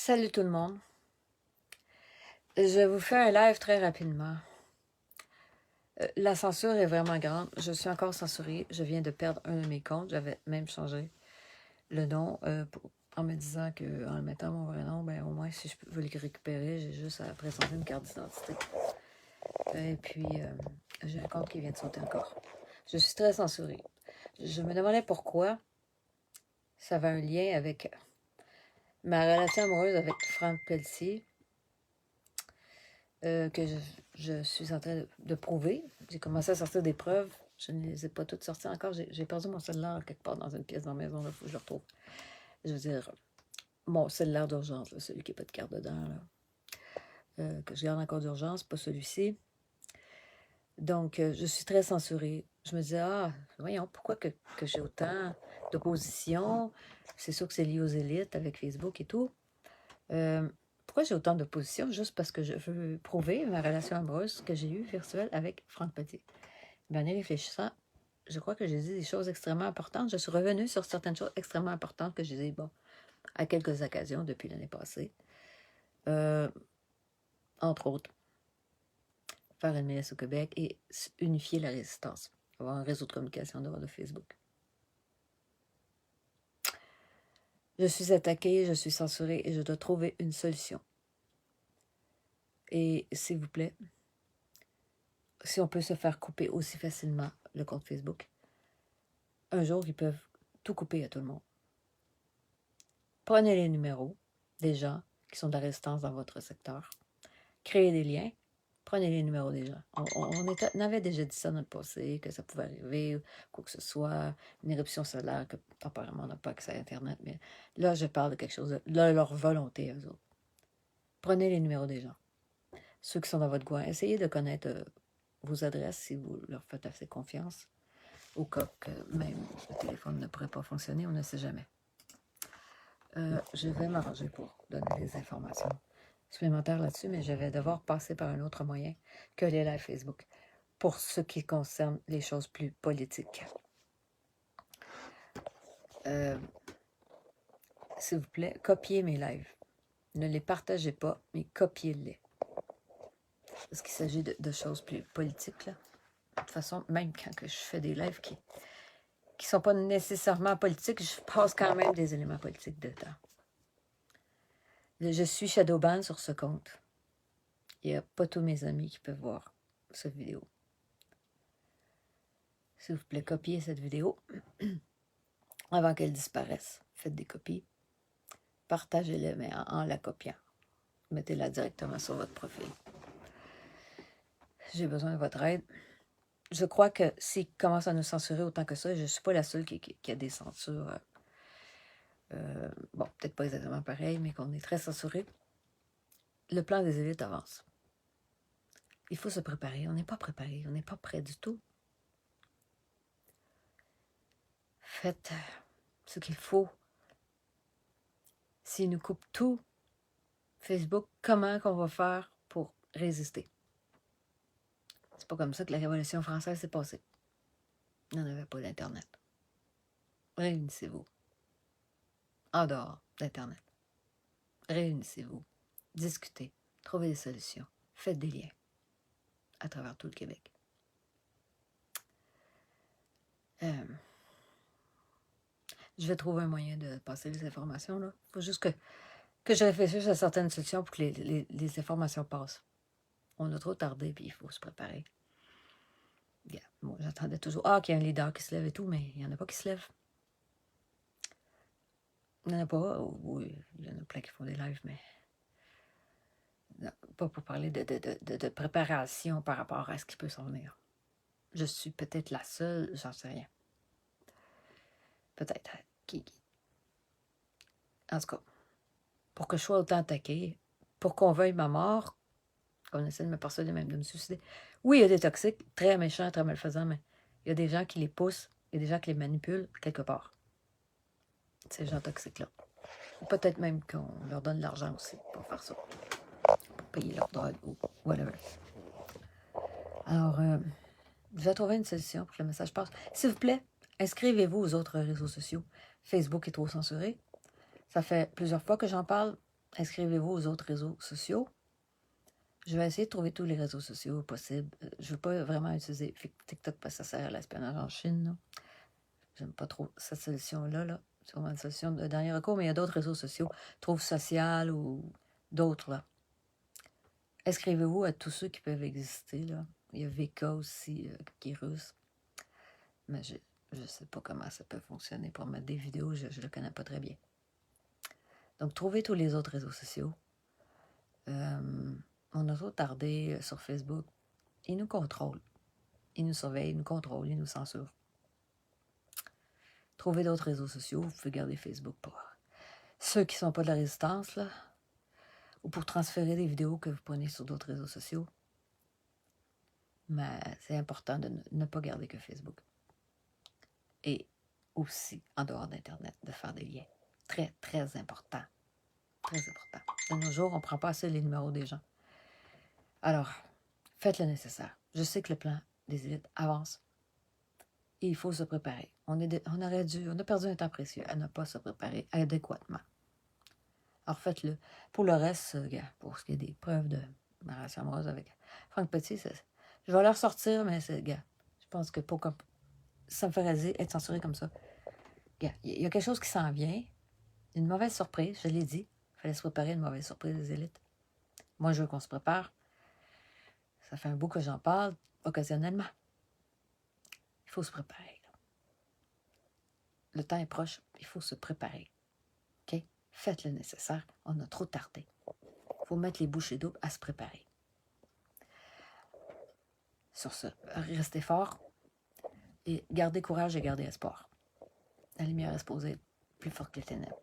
Salut tout le monde. Je vous fais un live très rapidement. La censure est vraiment grande. Je suis encore censurée. Je viens de perdre un de mes comptes. J'avais même changé le nom en me disant qu'en le mettant mon vrai nom, ben, au moins si je veux le récupérer, j'ai juste à présenter une carte d'identité. Et puis, j'ai un compte qui vient de sauter encore. Je suis très censurée. Je me demandais pourquoi ça avait un lien avec ma relation amoureuse avec Franck Pelletier. Que je suis en train de prouver. J'ai commencé à sortir des preuves. Je ne les ai pas toutes sorties encore. J'ai perdu mon cellulaire quelque part dans une pièce dans la maison. Il faut que je le retrouve. Je veux dire, mon cellulaire d'urgence, celui qui n'a pas de carte dedans, là, que je garde encore d'urgence, pas celui-ci. Donc, je suis très censurée. Je me disais, voyons, pourquoi que j'ai autant d'opposition? C'est sûr que c'est lié aux élites avec Facebook et tout. Pourquoi j'ai autant d'opposition? Juste parce que je veux prouver ma relation amoureuse que j'ai eue virtuelle avec Franck Petit. En y réfléchissant, je crois que j'ai dit des choses extrêmement importantes. Je suis revenue sur certaines choses extrêmement importantes que j'ai dit, à quelques occasions depuis l'année passée. Entre autres, faire une milice au Québec et unifier la résistance. Avoir un réseau de communication dehors de Facebook. Je suis attaquée, je suis censurée et je dois trouver une solution. Et s'il vous plaît, si on peut se faire couper aussi facilement le compte Facebook, un jour, ils peuvent tout couper à tout le monde. Prenez les numéros des gens qui sont de la résistance dans votre secteur. Créez des liens. Prenez les numéros des gens. On avait déjà dit ça dans le passé, que ça pouvait arriver, quoi que ce soit, une éruption solaire, que apparemment on n'a pas accès à Internet, mais là, je parle de quelque chose de leur volonté, eux autres. Prenez les numéros des gens. Ceux qui sont dans votre coin, essayez de connaître vos adresses si vous leur faites assez confiance. Au cas que même le téléphone ne pourrait pas fonctionner, on ne sait jamais. Je vais m'arranger pour donner des informations supplémentaires là-dessus, mais je vais devoir passer par un autre moyen que les lives Facebook pour ce qui concerne les choses plus politiques. S'il vous plaît, copiez mes lives. Ne les partagez pas, mais copiez-les. Parce qu'il s'agit de choses plus politiques, là. De toute façon, même quand je fais des lives qui ne sont pas nécessairement politiques, je passe quand même des éléments politiques dedans. Je suis shadowban sur ce compte. Il n'y a pas tous mes amis qui peuvent voir cette vidéo. S'il vous plaît, copiez cette vidéo avant qu'elle disparaisse. Faites des copies. Partagez-la, mais en la copiant. Mettez-la directement sur votre profil. J'ai besoin de votre aide. Je crois que s'ils commencent à nous censurer autant que ça, je ne suis pas la seule qui a des censures. Peut-être pas exactement pareil, mais qu'on est très censuré. Le plan des élites avance. Il faut se préparer. On n'est pas préparé. On n'est pas prêt du tout. Faites ce qu'il faut. S'ils nous coupent tout, Facebook, comment qu'on va faire pour résister? C'est pas comme ça que la Révolution française s'est passée. Il n'y en avait pas d'Internet. Réunissez-vous. En dehors d'Internet. Réunissez-vous. Discutez. Trouvez des solutions. Faites des liens à travers tout le Québec. Je vais trouver un moyen de passer les informations, là. Il faut juste que je réfléchisse à certaines solutions pour que les informations passent. On a trop tardé, puis il faut se préparer. Yeah. Bon, j'attendais toujours qu'il y ait un leader qui se lève et tout, mais il n'y en a pas qui se lève. Il n'y en a pas. Oui, il y en a plein qui font des lives, mais non, pas pour parler de préparation par rapport à ce qui peut s'en venir. Je suis peut-être la seule, j'en sais rien. Peut-être. En tout cas, pour que je sois autant attaquée, pour qu'on veuille ma mort, qu'on essaie de me persuader même de me suicider. Oui, il y a des toxiques, très méchants, très malfaisants, mais il y a des gens qui les poussent, il y a des gens qui les manipulent quelque part. Ces gens toxiques-là. Peut-être même qu'on leur donne de l'argent aussi pour faire ça. Pour payer leur drogue ou whatever. Alors, je vais trouver une solution pour que le message passe. S'il vous plaît, inscrivez-vous aux autres réseaux sociaux. Facebook est trop censuré. Ça fait plusieurs fois que j'en parle. Inscrivez-vous aux autres réseaux sociaux. Je vais essayer de trouver tous les réseaux sociaux possibles. Je ne veux pas vraiment utiliser TikTok parce que ça sert à l'espionnage en Chine. J'aime pas trop cette solution-là. Là. C'est vraiment une solution de dernier recours, mais il y a d'autres réseaux sociaux, Trouve Social ou d'autres. Là. Inscrivez-vous à tous ceux qui peuvent exister. Là. Il y a VK aussi, qui est russe. Mais je ne sais pas comment ça peut fonctionner pour mettre des vidéos. Je ne le connais pas très bien. Donc, trouvez tous les autres réseaux sociaux. On a trop tardé sur Facebook. Ils nous contrôlent. Ils nous surveillent, ils nous contrôlent, ils nous censurent. Trouvez d'autres réseaux sociaux. Vous pouvez garder Facebook pour ceux qui ne sont pas de la résistance, là, ou pour transférer des vidéos que vous prenez sur d'autres réseaux sociaux. Mais c'est important de ne pas garder que Facebook. Et aussi, en dehors d'Internet, de faire des liens. Très, très important. Très important. De nos jours, on ne prend pas assez les numéros des gens. Alors, faites le nécessaire. Je sais que le plan des élites avance. Et il faut se préparer. On a perdu un temps précieux à ne pas se préparer adéquatement. Alors faites-le. Pour le reste, pour ce qui est des preuves de ma relation amoureuse avec Franck Petit, je vais leur sortir, mais je pense que pour ça me ferait être censuré comme ça. Il y a quelque chose qui s'en vient. Une mauvaise surprise, je l'ai dit. Il fallait se préparer à une mauvaise surprise des élites. Moi, je veux qu'on se prépare. Ça fait un bout que j'en parle, occasionnellement. Il faut se préparer. Là. Le temps est proche, il faut se préparer. OK? Faites le nécessaire. On a trop tardé. Il faut mettre les bouchées doubles à se préparer. Sur ce, restez fort et gardez courage et gardez espoir. La lumière est supposée plus forte que les ténèbres.